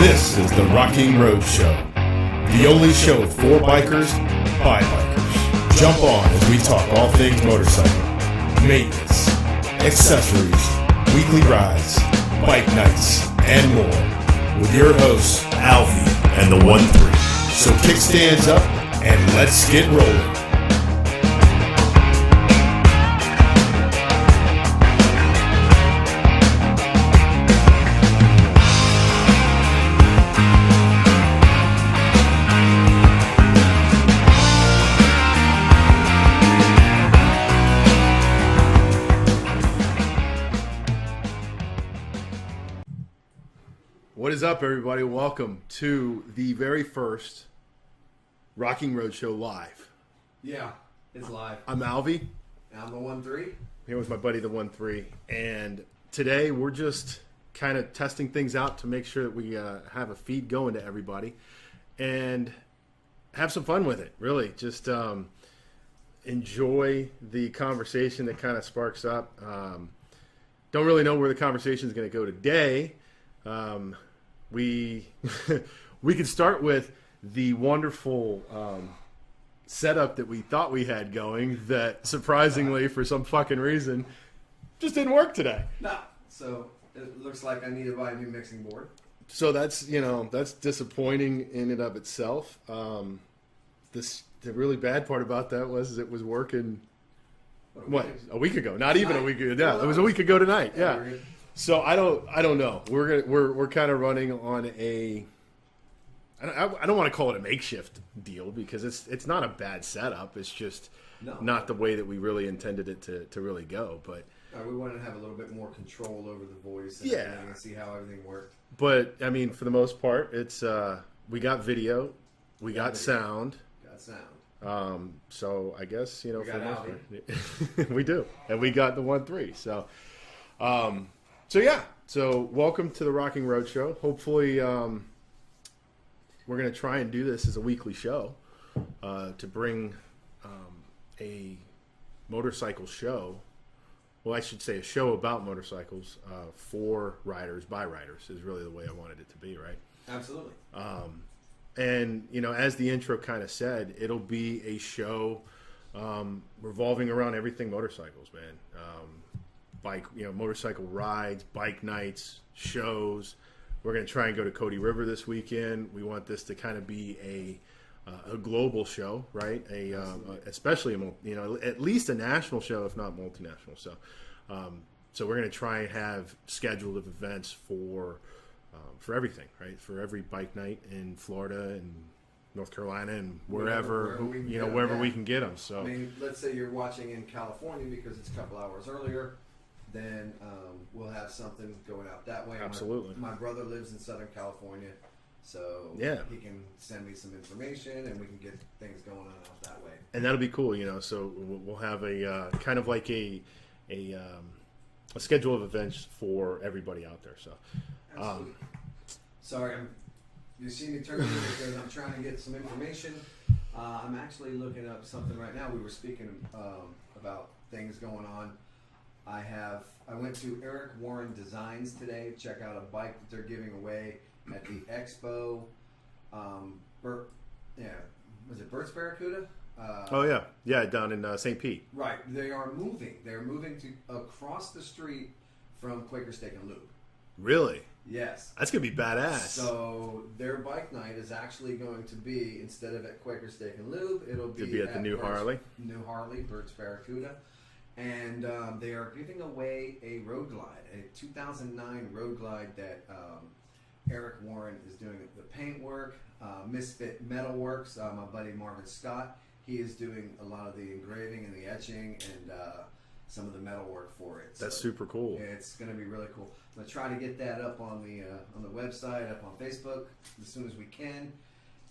This is the Rocking RoadShow, the only show with four bikers by bikers. Jump on as we talk all things motorcycle, maintenance, accessories, weekly rides, bike nights, and more with your hosts, Alvie and The One3. So kickstands up and let's get rolling. What is up, everybody? Welcome to the very first Rocking RoadShow live. Yeah, it's live. I'm Alvie. And I'm the One3. Here with my buddy, the One3. And today we're just kind of testing things out to make sure that we have a feed going to everybody and have some fun with it, really. Just enjoy the conversation that kind of sparks up. Don't really know where the conversation is going to go today. We could start with the wonderful setup that we thought we had going that surprisingly, for some fucking reason, just didn't work today. No. So it looks like I need to buy a new mixing board. So that's disappointing in and of itself. The really bad part about that was it was working a week ago. Not even a week ago. Yeah, it was a week ago tonight. Yeah. So I don't know. We're kind of running on a. I don't want to call it a makeshift deal because it's not a bad setup. It's just not the way that we really intended it to really go. But we wanted to have a little bit more control over the voice and see how everything worked. But I mean, for the most part, it's we got video, we got sound. Got sound. So I guess we for got the most part, we do, and we got the 1-3. So. So welcome to the Rocking RoadShow. Hopefully, we're going to try and do this as a weekly show to bring a motorcycle show. Well, I should say a show about motorcycles for riders, by riders, is really the way I wanted it to be, right? Absolutely. And, as the intro kind of said, it'll be a show revolving around everything motorcycles, man. Motorcycle rides, bike nights, shows. We're going to try and go to Cody River this weekend. We want this to kind of be a global show, right? Especially at least a national show, if not multinational. So we're going to try and have scheduled of events for everything, right? For every bike night in Florida and North Carolina and wherever we can get them. So I mean, let's say you're watching in California because it's a couple hours earlier. Then we'll have something going out that way. Absolutely. My brother lives in Southern California, so he can send me some information, and we can get things going on out that way. And that'll be cool, So we'll have a kind of like a schedule of events for everybody out there. So, sorry, you see me turning because I'm trying to get some information. I'm actually looking up something right now. We were speaking about things going on. I went to Eric Warren Designs today. Check out a bike that they're giving away at the Expo. Was it Burt's Barracuda? Down in St. Pete. Right. They are moving. They're moving to across the street from Quaker Steak and Lube. Really? Yes. That's gonna be badass. So their bike night is actually going to be, instead of at Quaker Steak and Lube, it'll be at the new Harley. New Harley, Burt's Barracuda. And they are giving away a Road Glide, a 2009 Road Glide that Eric Warren is doing the paint work. Misfit Metalworks, my buddy Marvin Scott, he is doing a lot of the engraving and the etching and some of the metal work for it. That's super cool. It's going to be really cool. I'm going to try to get that up on the website, up on Facebook as soon as we can,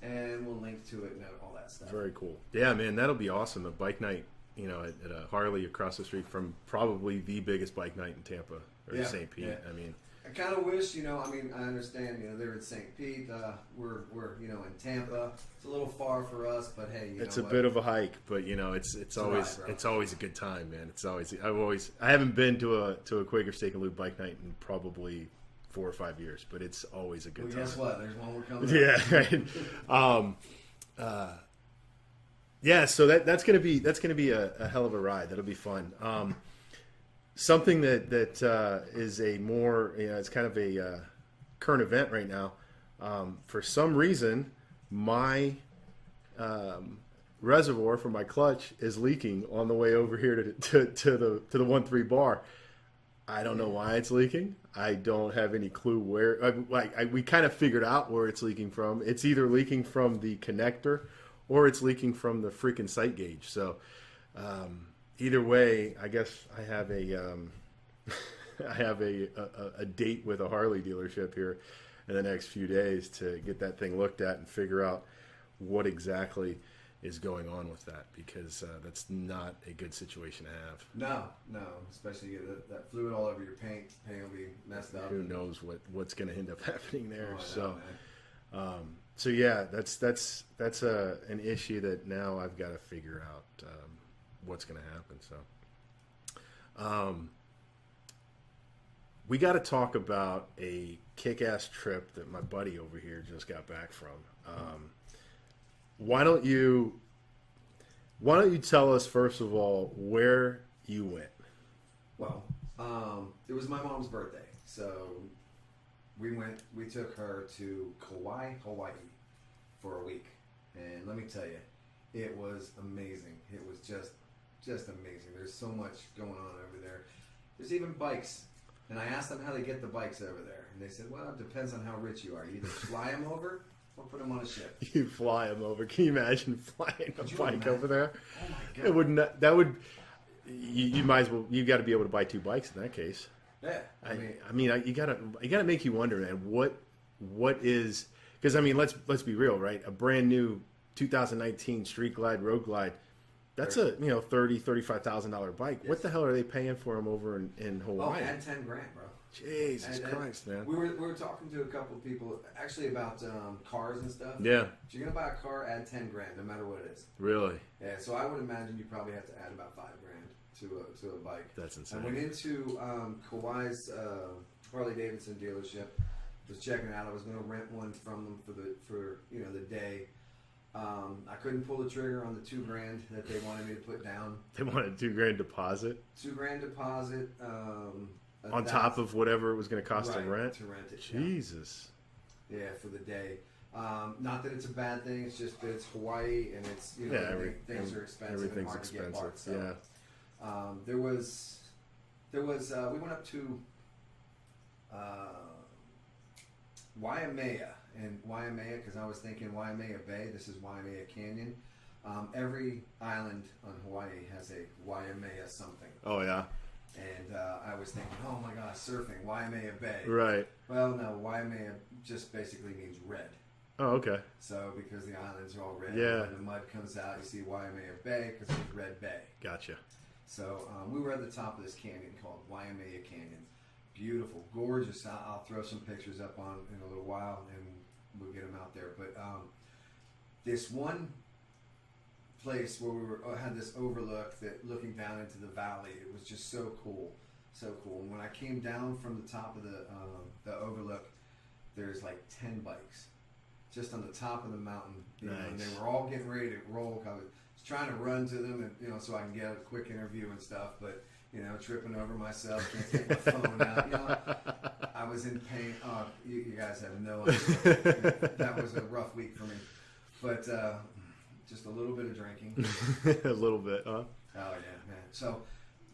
and we'll link to it and all that stuff. Very cool. Yeah, man, that'll be awesome. A bike night. At a Harley across the street from probably the biggest bike night in Tampa or St. Pete. Yeah. I mean, I kind of wish, I understand, they're in St. Pete. We're in Tampa. It's a little far for us, but hey, it's a bit of a hike, but it's always a good time, man. I haven't been to a Quaker Steak and Lube bike night in probably 4 or 5 years, but it's always a good time. Guess what? There's one more coming. Yeah, right. Yeah, so that's gonna be a hell of a ride. That'll be fun. Something that is a more, it's kind of a current event right now. For some reason, my reservoir for my clutch is leaking on the way over here to the 1-3 bar. I don't know why it's leaking. I don't have any clue where. We kind of figured out where it's leaking from. It's either leaking from the connector or it's leaking from the freaking sight gauge. So either way, I guess I have a date with a Harley dealership here in the next few days to get that thing looked at and figure out what exactly is going on with that, because that's not a good situation to have. No, especially that fluid all over your paint. Paint will be messed up. Who knows what's going to end up happening there? Oh, So yeah, that's an issue that now I've got to figure out what's going to happen. So we got to talk about a kick-ass trip that my buddy over here just got back from. Why don't you tell us first of all where you went? Well, it was my mom's birthday, so we took her to Kauai, Hawaii for a week, and let me tell you, it was amazing. It was just amazing. There's so much going on over there. There's even bikes, and I asked them how they get the bikes over there, and they said, well, it depends on how rich you are. You either fly them over or put them on a ship. You fly them over. Can you imagine flying a bike over there? Oh my God. It would not. That would. You might as well. You got to be able to buy 2 bikes in that case. Yeah. I mean, you gotta make you wonder, man. What is? Because I mean, let's be real, right? A brand new 2019 Street Glide, Road Glide. That's a $35,000 bike. Yes. What the hell are they paying for them over in Hawaii? Oh, add $10,000, bro. Jesus Christ, man. We were talking to a couple of people actually about cars and stuff. Yeah. If you're gonna buy a car, add $10,000, no matter what it is. Really? Yeah. So I would imagine you probably have to add about $5,000 to a bike. That's insane. I went into Kauai's Harley-Davidson dealership. Was checking it out. I was going to rent one from them for the day. I couldn't pull the trigger on the $2,000 that they wanted me to put down. They wanted $2,000 deposit. $2,000 deposit. On top of whatever it was going to cost to rent. To rent it. Jesus. Yeah, for the day. Not that it's a bad thing. It's just that it's Hawaii and it's things are expensive. Everything's and hard expensive. To get parts, so. Yeah. There was we went up to Waimea, because I was thinking Waimea Bay. This is Waimea Canyon. Every island on Hawaii has a Waimea something. Oh yeah. And I was thinking, oh my gosh, surfing, Waimea Bay. Right. Well, no, Waimea just basically means red. Oh, okay. So because the islands are all red, Yeah. when the mud comes out, you see Waimea Bay because it's Red Bay. Gotcha. So we were at the top of this canyon called Waimea Canyon. Beautiful, gorgeous. I'll throw some pictures up on in a little while, and we'll get them out there. But this one place where we had this overlook that looking down into the valley, it was just so cool, so cool. And when I came down from the top of the overlook, there's like 10 bikes just on the top of the mountain. Nice. And they were all getting ready to roll. I was trying to run to them, and so I can get a quick interview and stuff, but tripping over myself, can't take my phone out. I was in pain. Oh, you guys have no idea. That was a rough week for me, but just a little bit of drinking. A little bit, huh? Oh yeah, man. So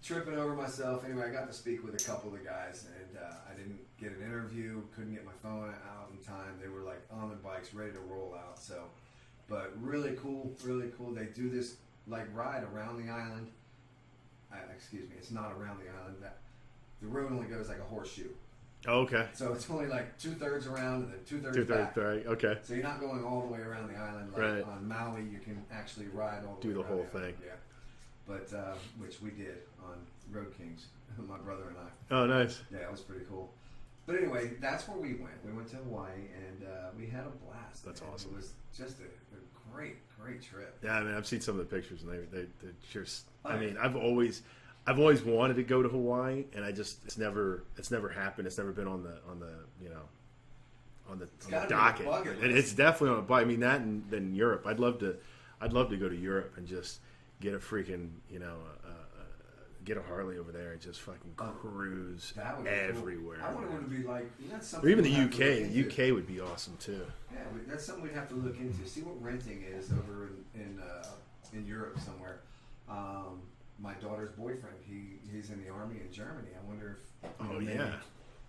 tripping over myself. Anyway, I got to speak with a couple of the guys, and I didn't get an interview. Couldn't get my phone out in time. They were like on their bikes, ready to roll out. So, but really cool, really cool. They do this like ride around the island. Excuse me, it's not around the island. The road only goes like a horseshoe. Oh, okay. So it's only like 2/3 around and then 2/3 back. Right. Okay. So you're not going all the way around the island. Like Right. on Maui, you can actually ride all the way Do the around whole the island. thing. Yeah. But which we did on Road Kings, my brother and I. Oh, nice. Yeah, it was pretty cool. But anyway, that's where we went. We went to Hawaii, and we had a blast. That's man. awesome. It was just a great trip. Yeah, I mean, I've seen some of the pictures, and they're just. Oh, I yeah. mean, I've always wanted to go to Hawaii, and it's never happened. It's never been on the on the docket. And it's definitely on a bucket. I mean, that and then Europe. I'd love to go to Europe and just get a freaking get a Harley over there and just fucking cruise everywhere. Cool. I wonder what it would be like. Or even the UK. The UK would be awesome too. Yeah, that's something we'd have to look into. See what renting is over in Europe somewhere. My daughter's boyfriend, he's in the army in Germany. I wonder if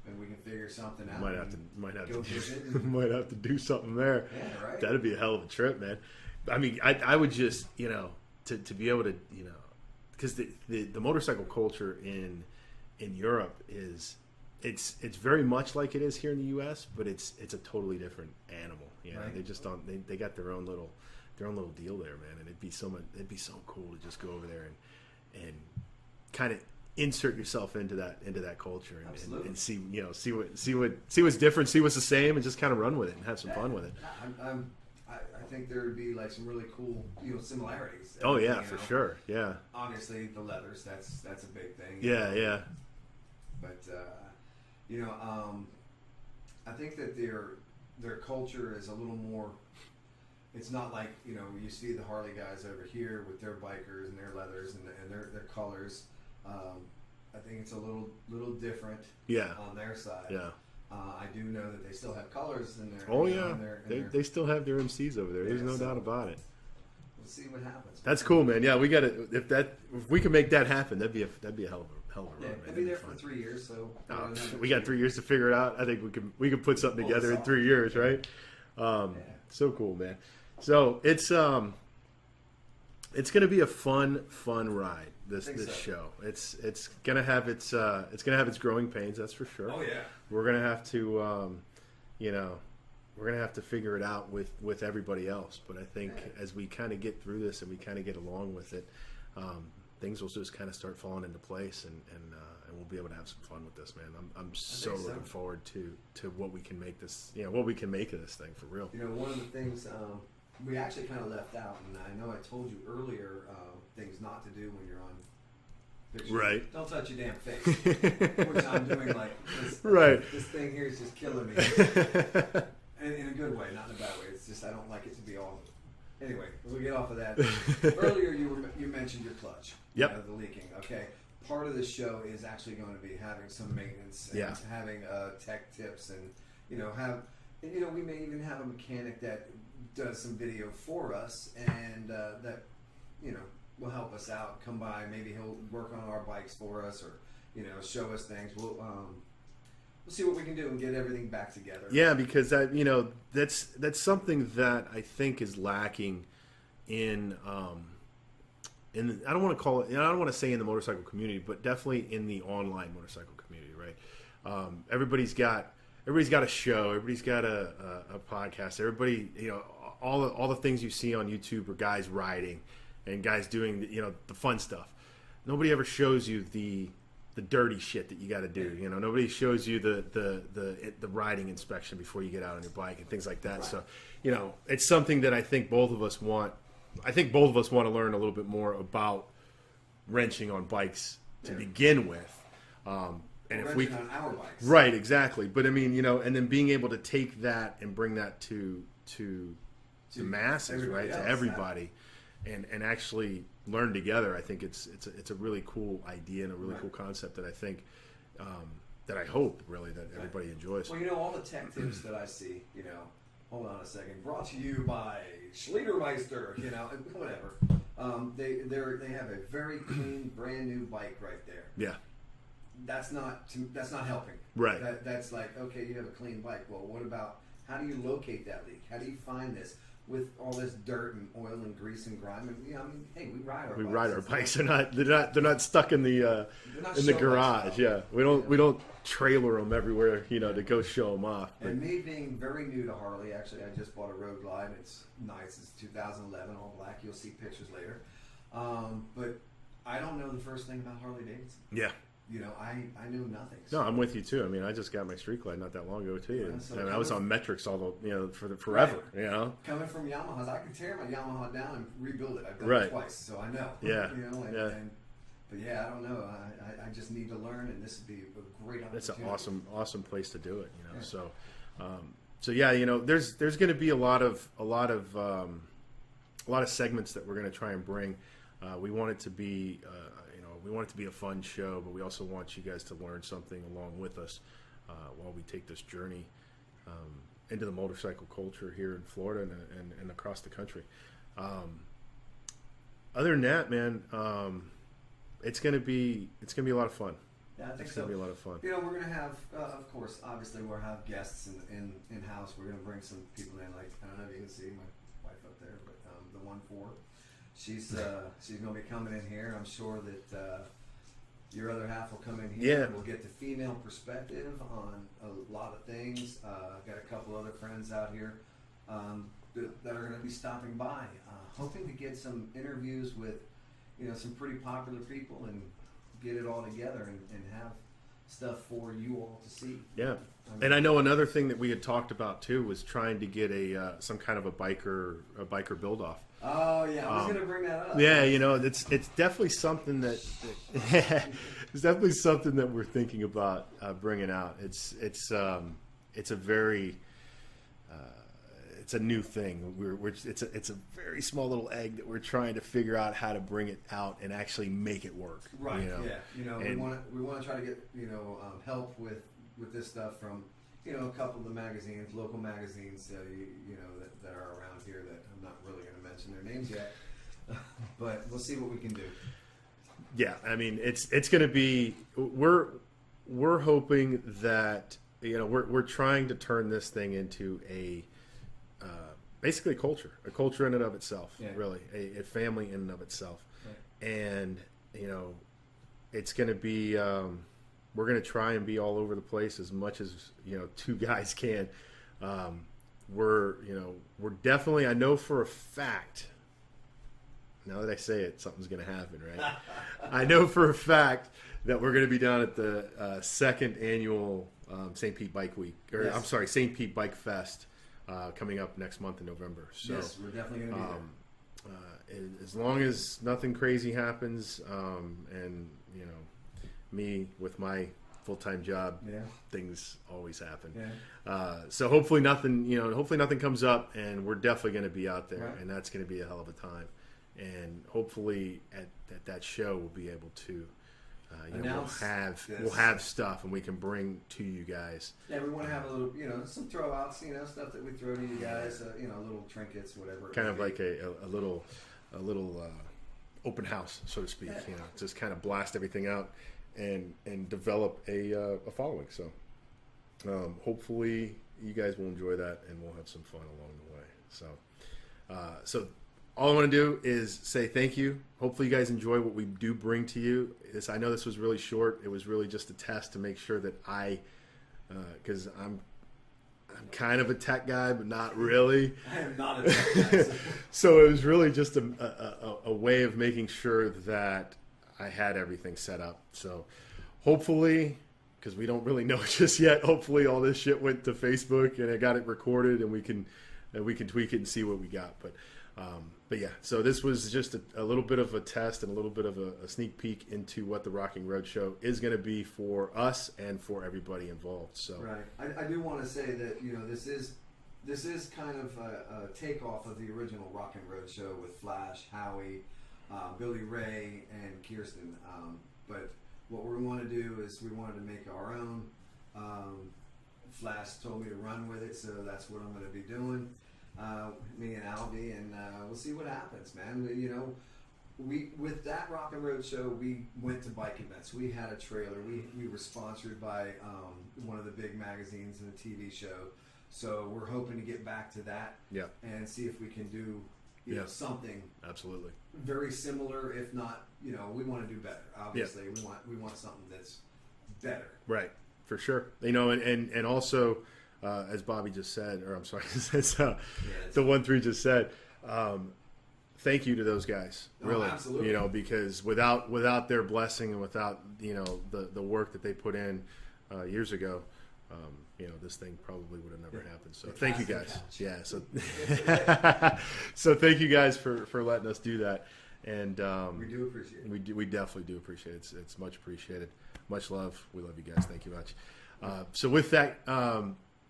maybe we can figure something out. Might have to do something there. Yeah, right. That'd be a hell of a trip, man. I mean, I would just to be able to because the motorcycle culture in Europe it's very much like it is here in the U.S., but it's a totally different animal. Right. They just don't they got their own little deal there, man. And it'd be so cool to just go over there and kind of insert yourself into that culture and see what's different, see what's the same, and just kind of run with it and have some fun with it. I think there would be like some really cool similarities. Oh yeah, for sure. Yeah. Obviously the leathers, that's a big thing. Yeah. But I think that their culture is a little more. It's not like you see the Harley guys over here with their bikers and their leathers and their colors. I think it's a little different. Yeah. On their side. Yeah. I do know that they still have colors in their. Oh yeah. They still have their MCs over there. There's no doubt about it. We'll see what happens. That's cool, man. Yeah, we got to if we can make that happen, that'd be a hell of a run. Yeah, we'll be there for 3 years, so we got 3 years to figure it out. I think we can put something together in 3 years, right? So cool, man. So it's going to be a fun ride. This show. It's gonna have its growing pains. That's for sure. Oh yeah. We're gonna have to we're gonna have to figure it out with everybody else. But I think as we kind of get through this and we kind of get along with it, things will just kind of start falling into place, and we'll be able to have some fun with this, man. I'm so looking forward to what we can make this, what we can make of this thing for real. One of the things we actually kind of left out, and I know I told you earlier, things not to do when you're on pictures. Right. Don't touch your damn face. Which I'm doing like this. Right. This thing here is just killing me. And in a good way, not in a bad way. It's just I don't like it to be all. Anyway, we'll get off of that. Earlier, you mentioned your clutch. Yep. The leaking. Okay. Part of the show is actually going to be having some maintenance and having tech tips, and we may even have a mechanic that does some video for us, and that will help us out. Come by, maybe he'll work on our bikes for us, or show us things. We'll see what we can do and get everything back together. Yeah, because that's something that I think is lacking in I don't want to call it, I don't want to say in the motorcycle community, but definitely in the online motorcycle community, right? Everybody's got a show, everybody's got a podcast, everybody, all the things you see on YouTube are guys riding and guys doing the fun stuff. Nobody ever shows you the dirty shit that you got to do. Nobody shows you the riding inspection before you get out on your bike and things like that. Right. So, it's something that I think both of us want. I think both of us want to learn a little bit more about wrenching on bikes to begin with. And if we on our bikes. Right, exactly. But I mean, and then being able to take that and bring that to the masses, right, to everybody, and actually learn together. I think it's a really cool idea and a really cool concept that I think that I hope really that everybody enjoys. Well, all the tech tips that I see, hold on a second, brought to you by Schliedermeister, whatever. They have a very clean, brand new bike right there. Yeah. That's not helping. Right. That's like, okay, you have a clean bike. Well, what about how do you locate that leak? How do you find this with all this dirt and oil and grease and grime? And hey, we ride our bikes. We ride our bikes. They're not stuck in the garage. Yeah. We don't trailer them everywhere, to go show them off. But. And me being very new to Harley, actually, I just bought a Road Glide. It's nice. It's 2011, all black. You'll see pictures later. But I don't know the first thing about Harley-Davidson. Yeah. I knew nothing. No, I'm with you too. I mean, I just got my Street Glide not that long ago too. Yeah, so I was on metrics forever. Right. Coming from Yamahas, I could tear my Yamaha down and rebuild it. I've done it twice, so I know. Yeah. And But yeah, I don't know. I just need to learn, and this would be a great opportunity. It's an awesome place to do it. Yeah. So yeah, there's going to be a lot of segments that we're going to try and bring. We want it to be a fun show, but we also want you guys to learn something along with us while we take this journey into the motorcycle culture here in Florida and across the country. Other than that, man, it's gonna be a lot of fun. Yeah, I think it's so. gonna be a lot of fun. We're gonna have, of course, obviously we'll have guests in house. We're gonna bring some people in. Like, I don't know if you can see my wife up there, but the 1-4. She's gonna be coming in here. I'm sure that your other half will come in here. Yeah. We'll get the female perspective on a lot of things. I've got a couple other friends out here that are going to be stopping by, hoping to get some interviews with some pretty popular people and get it all together and have stuff for you all to see. Yeah. And I know another thing that we had talked about too was trying to get some kind of a biker build off. Oh yeah, I was going to bring that up. Yeah, it's definitely something that it's definitely something that we're thinking about bringing out. It's a very it's a new thing. It's a very small little egg that we're trying to figure out how to bring it out and actually make it work. Right. Yeah. We want to try to get help with this stuff from a couple of the magazines, local magazines that are around here that I'm not really going to mention their names yet, but we'll see what we can do. Yeah, I mean it's going to be we're hoping that we're trying to turn this thing into a basically a culture in and of itself. Yeah. Really a family in and of itself. Right. And it's going to be we're going to try and be all over the place as much as two guys can. We're definitely, I know for a fact, now that I say it, something's going to happen, right? I know for a fact that we're going to be down at the second annual St. Pete Bike Week, or Yes. I'm sorry, St. Pete Bike Fest coming up next month in November. So, yes, we're definitely going to be there. as long as nothing crazy happens, and me with my full-time job, Yeah. things always happen. Yeah. So hopefully nothing comes up, and we're definitely going to be out there, Right. and that's going to be a hell of a time. And hopefully at that show we'll be able to Announce we'll have stuff and we can bring to you guys. Yeah, we want to have a little, some throwouts, stuff that we throw to you guys, little trinkets, whatever. Kind of like a little open house, so to speak. Yeah. Just kind of blast everything out and develop a following. So hopefully you guys will enjoy that, and we'll have some fun along the way. So all I want to do is say thank you. Hopefully you guys enjoy what we do bring to you. I know this was really short. It was really just a test to make sure that because I'm kind of a tech guy, but not really. I am not a tech guy. So it was really just a way of making sure that I had everything set up. So hopefully, because we don't really know just yet, hopefully all this shit went to Facebook and I got it recorded and we can tweak it and see what we got. But yeah, so this was just a little bit of a test and a little bit of a sneak peek into what the Rocking RoadShow is going to be for us and for everybody involved. So right, I do want to say that this is kind of a takeoff of the original Rocking RoadShow with Flash, Howie, Billy Ray, and Kirsten. But what we want to do is we wanted to make our own. Flash told me to run with it, so that's what I'm going to be doing. Me and Alvie, and we'll see what happens, man. We with that Rock and Road Show, we went to bike events. We had a trailer. We were sponsored by one of the big magazines and a TV show. So we're hoping to get back to that, and see if we can do something absolutely very similar, if not, we want to do better. Obviously, we want something that's better. Right, for sure. And also. As Bobby just said, or I'm sorry, as the 1-3 just said, thank you to those guys, really. Oh, absolutely. Because without their blessing and without the work that they put in years ago, this thing probably would have never happened. So thank you guys. Yeah. So so thank you guys for letting us do that. And We do appreciate it. we definitely do appreciate it. It's much appreciated. Much love. We love you guys. Thank you much. So with that,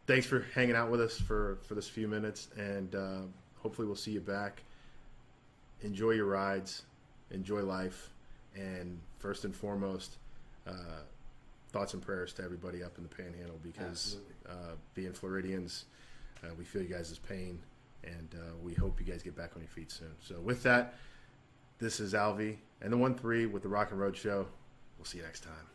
thanks for hanging out with us for this few minutes, and hopefully we'll see you back. Enjoy your rides, enjoy life, and first and foremost, thoughts and prayers to everybody up in the Panhandle, because being Floridians, we feel you guys' pain, and we hope you guys get back on your feet soon. So with that, this is Alvie and the 1-3 with the Rocking RoadShow. We'll see you next time.